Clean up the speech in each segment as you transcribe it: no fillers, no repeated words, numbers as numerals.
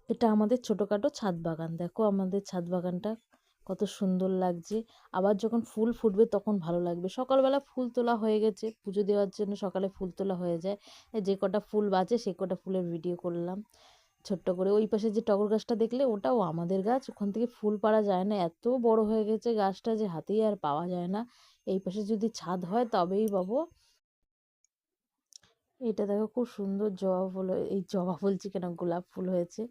এটা আমাদের ছোটোখাটো ছাদ বাগান। দেখো আমাদের ছাদ বাগানটা কত সুন্দর লাগছে। আবার যখন ফুল ফুটবে তখন ভালো লাগবে। সকালবেলা ফুল তোলা হয়ে গেছে, পুজো দেওয়ার জন্য সকালে ফুল তোলা হয়ে যায়। যে কটা ফুল বাঁচে সে কটা ফুলের ভিডিও করলাম ছোট্ট করে। ওই পাশে যে টগর গাছটা দেখলে ওটাও আমাদের গাছ, ওখান থেকে ফুল পাড়া যায় না, এত বড় হয়ে গেছে গাছটা যে হাতেই আর পাওয়া যায় না। এই পাশে যদি ছাদ হয় তবেই পাবো। এটা দেখো খুব সুন্দর জবা ফুল এই জবা বলছি কেন, গোলাপ ফুল হয়েছে।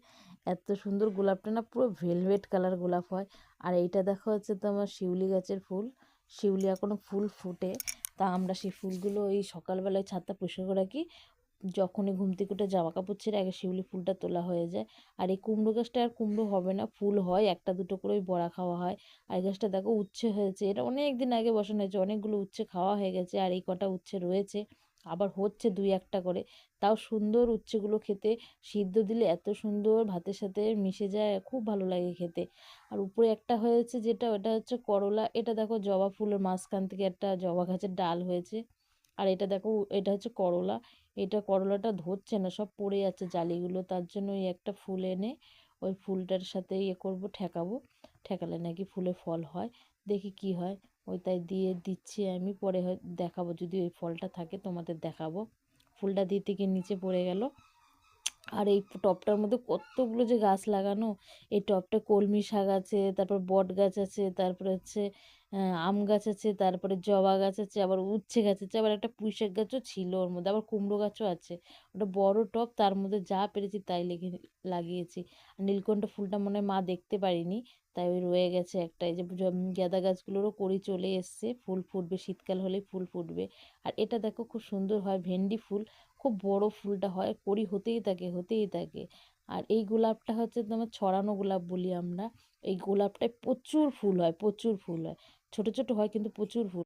এত সুন্দর গোলাপটা না, পুরো ভেলভেট কালার গোলাপ হয়। আর এইটা দেখো হচ্ছে তোমার শিউলি গাছের ফুল। শিউলি এখনো ফুল ফুটে। তা আমরা সেই ফুলগুলো এই সকালবেলায় ছাদটা পরিষ্কার করে রাখি। যখনই ঘুম থেকে উঠে জামা কাপড় ছেড়ে আগে শিউলি ফুলটা তোলা হয়ে যায়। আর এই কুমড়ো গাছটা আর কুমড়ো হবে না, ফুল হয় একটা দুটো করে, ওই বড়া খাওয়া হয়। আর এই গাছটা দেখো উচ্ছে হয়েছে, এটা অনেক দিন আগে বসানো হয়েছে, অনেকগুলো উচ্ছে খাওয়া হয়ে গেছে। আর এই কটা উচ্ছে রয়েছে, আবার হচ্ছে দুই একটা করে। তাও সুন্দর উচ্ছেগুলো খেতে, সিদ্ধ দিলে এত সুন্দর ভাতের সাথে মিশে যায়, খুব ভালো লাগে খেতে। আর উপরে একটা হয়েছে যেটা, ওটা হচ্ছে করলা। এটা দেখো জবা ফুলের মাঝখান থেকে একটা জবা গাছের ডাল হয়েছে। আর এটা দেখো, এটা হচ্ছে করলা। এটা করলাটা ধরছে না, সব পড়ে যাচ্ছে জালিগুলো, তার জন্য ওই একটা ফুল এনে ওই ফুলটার সাথে ইয়ে করবো, ঠেকাবো। ঠেকালে নাকি ফুলে ফল হয়, দেখি কি হয়। ওই তাই দিয়ে দিচ্ছি আমি, পরে দেখাবো যদি ওই ফলটা থাকে তোমাদের দেখাবো। ফুলটা দিতে গিয়ে নিচে পড়ে গেল। আর এই টবটার মধ্যে কতগুলো যে গাছ লাগানো। এই টবটা কলমি শাক আছে, তারপর বট গাছ আছে, তারপরে হচ্ছে আম গাছ আছে, তারপরে জবা গাছ আছে, আবার উচ্ছে গাছ আছে, আবার একটা পুঁই শাক গাছও ছিল ওর মধ্যে, আবার কুমড়ো গাছও আছে। ওটা বড় টব, তার মধ্যে যা পেরেছি তাই লাগিয়েছি। আর নীলকণ্ঠ ফুলটা মনে হয় মা দেখতে পারিনি, তাই ওই রয়ে গেছে একটা। এই যে গাঁদা গাছগুলোরও কড়ি চলে এসছে, ফুল ফুটবে, শীতকাল হলেই ফুল ফুটবে। আর এটা দেখো খুব সুন্দর হয়, ভেন্ডি ফুল। খুব বড় ফুলটা হয়, কড়ি হতেই থাকে হতেই থাকে। আর এই গোলাপটা হচ্ছে তোমার ছড়ানো গোলাপ বলি আমরা। এই গোলাপটায় প্রচুর ফুল হয়, প্রচুর ফুল হয়। ছোট ছোট হয় কিন্তু প্রচুর ফুল।